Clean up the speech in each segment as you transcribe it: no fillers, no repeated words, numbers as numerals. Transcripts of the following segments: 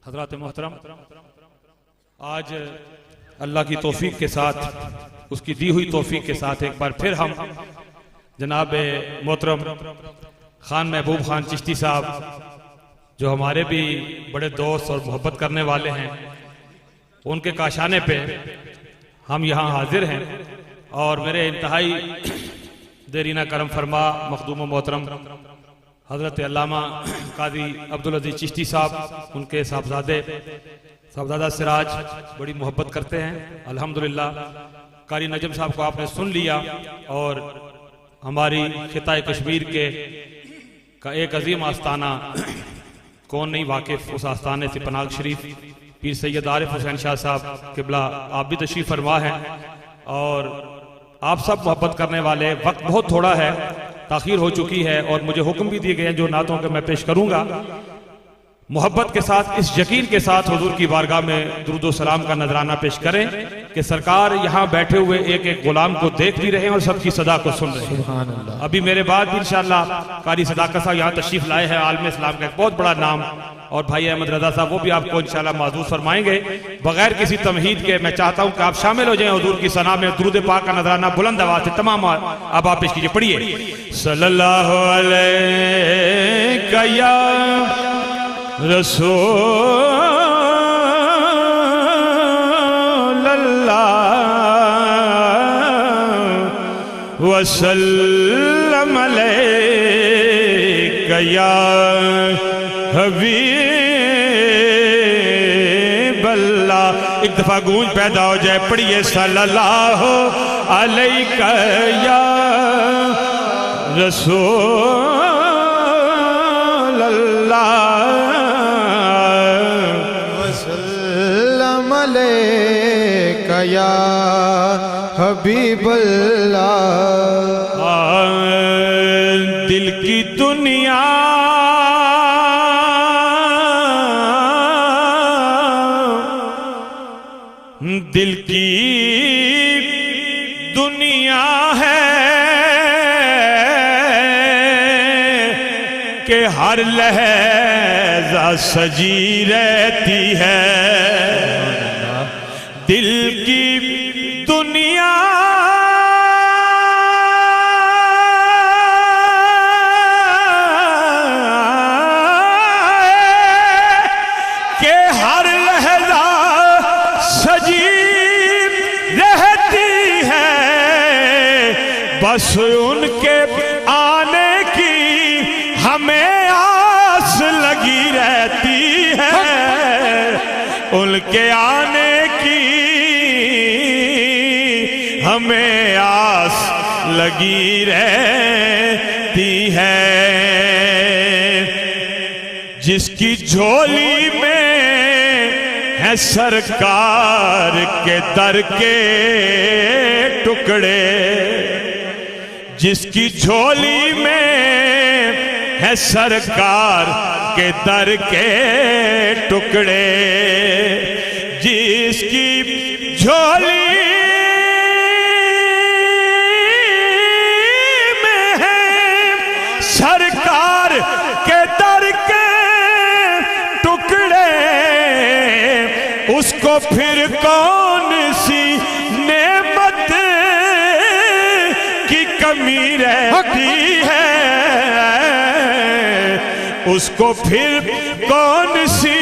حضرات محترم، آج اللہ کی توفیق کے ساتھ، اس کی دی ہوئی توفیق کے ساتھ ایک بار پھر ہم جناب محترم خان محبوب خان چشتی صاحب، جو ہمارے بھی بڑے دوست اور محبت کرنے والے ہیں، ان کے کاشانے پہ ہم یہاں حاضر ہیں، اور میرے انتہائی دیرینہ کرم فرما مخدوم و محترم حضرت علامہ قاضی عبدالعزیز چشتی صاحب، ان کے صاحبزادہ سراج بڑی محبت کرتے ہیں الحمدللہ۔ قاری نجم صاحب کو آپ نے سن لیا، اور ہماری خطہ کشمیر کا ایک عظیم آستانہ، کون نہیں واقف اس آستانے سے، پناگ شریف پیر سید عارف حسین شاہ صاحب قبلہ، آپ بھی تشریف فرما ہیں، اور آپ سب محبت کرنے والے۔ وقت بہت تھوڑا ہے، تاخیر ہو چکی ہے، اور مجھے حکم بھی دیے گئے ہیں جو نعتوں کے میں پیش کروں گا، محبت کے ساتھ، اس یقین کے ساتھ حضور کی بارگاہ میں درود و سلام کا نذرانہ پیش کریں کہ سرکار یہاں بیٹھے ہوئے ایک ایک غلام کو دیکھ بھی رہے ہیں اور سب کی صدا کو سن رہے ہیں۔ ابھی میرے بعد بھی انشاءاللہ قاری صداقت صاحب یہاں تشریف لائے ہیں، عالم اسلام کا ایک بہت بڑا نام، اور بھائی احمد رضا صاحب، وہ بھی آپ کو انشاءاللہ معزوز فرمائیں گے۔ بغیر کسی تمہید کے میں چاہتا ہوں کہ آپ شامل ہو جائیں حضور کی ثنا میں، درود پاک کا نذرانہ بلند آواز سے تمام اب آپ پیش کیجئے، پڑھیے۔ صلی اللہ علیہ یا رسول اللہ وسلم علیک یا حبیب اللہ۔ ایک دفعہ گونج پیدا ہو جائے، پڑھیے صلی اللہ علیک یا رسول اللہ وسلم علیک یا حبیب اللہ۔ دل کی دنیا دل کی دنیا ہے کہ ہر لحظہ سجی رہتی ہے، دل کی دنیا کہ ہر لحظہ سجی رہتی ہے، بس ان کے آنے کی ہمیں آس لگی رہتی ہے، ان کے آنے کی ہمیں آس لگی رہتی ہے۔ جس کی جھولی میں ہے سرکار کے در کے ٹکڑے، جس کی جھولی میں ہے سرکار کے در کے ٹکڑے، جس کی جھولی میں ہے سرکار کے در کے ٹکڑے، اس کو پھر کون سی نعمت کی کمی رہتی ہے، اس کو پھر کون سی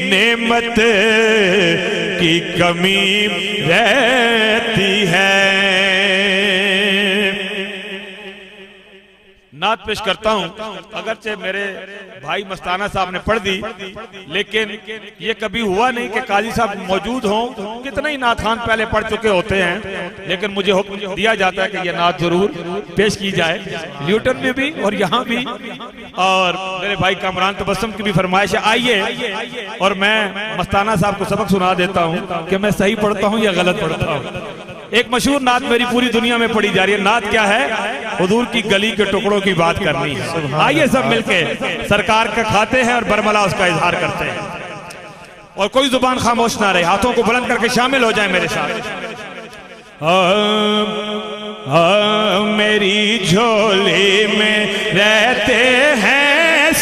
نعمت کی کمی رہتی ہے۔ نعت پیش کرتا ہوں، اگرچہ میرے بھائی مستانہ صاحب نے پڑھ دی، لیکن یہ کبھی ہوا نہیں کہ قاضی صاحب موجود ہوں، کتنے ہی نعت خان پہلے پڑھ چکے ہوتے ہیں، لیکن مجھے حکم دیا جاتا ہے کہ یہ نعت ضرور پیش کی جائے، لیوٹن میں بھی اور یہاں بھی، اور میرے بھائی کامران تبسم کی بھی فرمائش ہے۔ آئیے اور میں مستانہ صاحب کو سبق سنا دیتا ہوں کہ میں صحیح پڑھتا ہوں یا غلط پڑھتا ہوں۔ ایک مشہور نعت میری پوری دنیا میں پڑھی جا رہی ہے، نعت کیا ہے؟ حضور کی گلی کے ٹکڑوں کی بات کرنی ہے۔ آئیے سب مل کے سرکار کا کھاتے ہیں اور برملا اس کا اظہار کرتے ہیں، اور کوئی زبان خاموش نہ رہے، ہاتھوں کو بلند کر کے شامل ہو جائیں میرے ساتھ۔ میری جھولی میں رہتے ہیں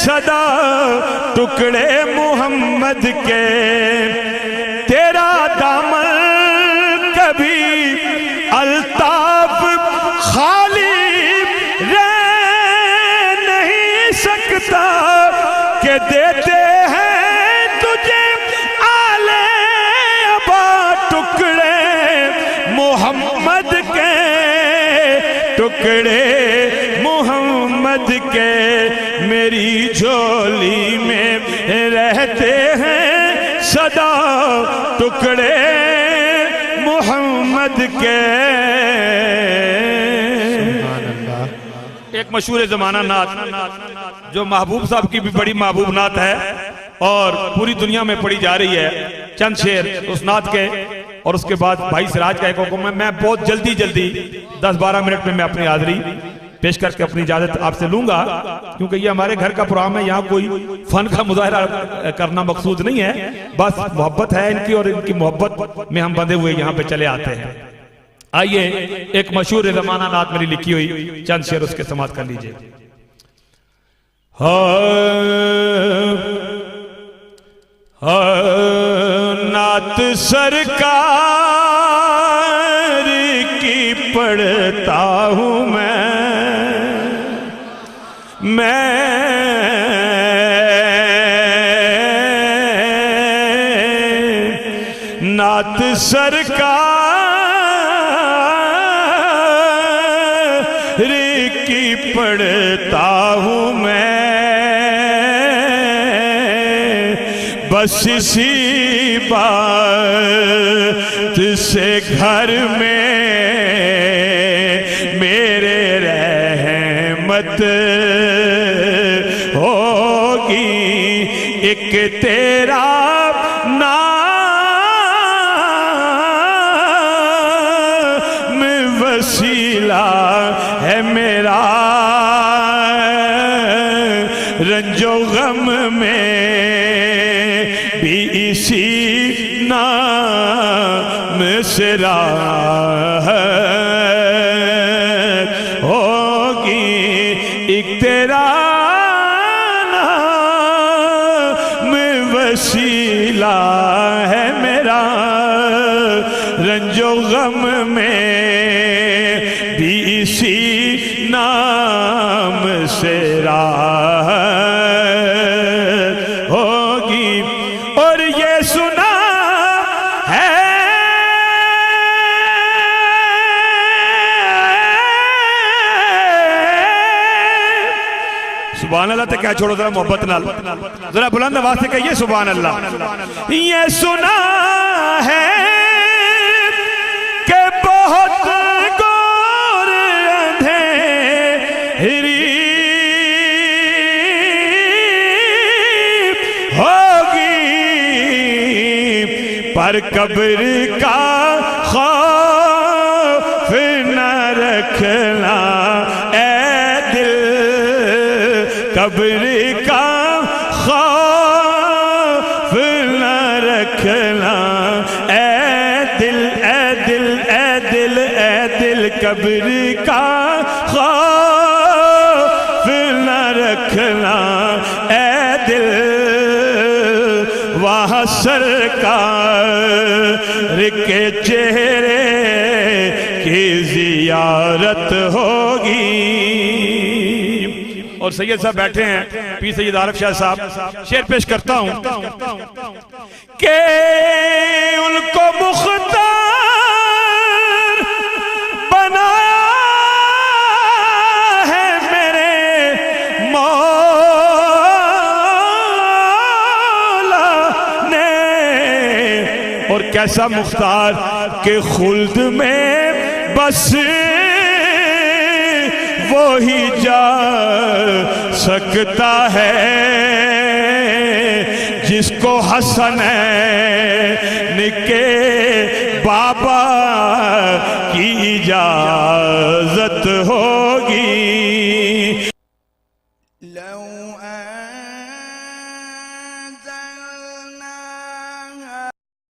صدا ٹکڑے محمد کے، تیرا دامن کبھی الطاف خالی رہ نہیں سکتا کہ دیتے ہیں تجھے آلے ابا ٹکڑے محمد کے، ٹکڑے محمد کے میری جھولی میں رہتے ہیں صدا ٹکڑے محمد کے۔ ایک مشہور زمانہ نعت جو محبوب صاحب کی بھی بڑی محبوب نعت ہے اور پوری دنیا میں پڑھی جا رہی ہے، چند شعر اس نعت کے اور اس کے بعد بھائی سراج کا ایک حکم ہے۔ میں بہت جلدی 10-12 منٹ میں اپنی حاضری پیش کر کے اپنی اجازت آپ سے لوں گا، کیونکہ یہ ہمارے گھر کا پروگرام ہے، یہاں کوئی فن کا مظاہرہ کرنا مقصود نہیں ہے، بس محبت ہے ان کی اور ان کی محبت میں ہم بندھے ہوئے یہاں پہ چلے آتے ہیں۔ آئیے ایک مشہور زمانہ نعت میری لکھی ہوئی چند شعر اس کے سماعت کر لیجئے۔ نعت سرکار کی پڑھتا ہوں میں نعت سرکار کی پڑھتا ہوں میں، بس اسی بات سے گھر میں میرے رحمت ہوگی، ایک تیرا نام وسیلہ ہے میرا، رنج و غم میں بھی اسی نام سے راحت ہوگی، ایک تیرا نام وسیلہ ہے میرا، رنج و غم میں بھی اسی نام سے راحت ہوگی۔ اور یہ سنا ہے سبحان اللہ تے کیا چھوڑو ذرا محبت نال، ذرا بلند آواز سے کہیے سبحان اللہ۔ یہ سنا ہے کہ بہت گور اندھیری ہوگی، پر قبر کا خوف نہ رکھنا اے دل، قبر کا خوف نہ رکھنا اے دل، اے دل، اے دل، اے دل، قبر کا خوف نہ رکھنا اے دل، وہاں سرکار کے چہرے کی زیارت ہوگی۔ اور سید صاحب بیٹھے ہیں، پیر سید عارف شاہ صاحب، شعر پیش کرتا ہوں کہ ان کو مختار بنایا ہے میرے مولا نے، اور کیسا مختار کہ خلد میں بس وہی جا سکتا ہے جس کو حسنین کے بابا کی اجازت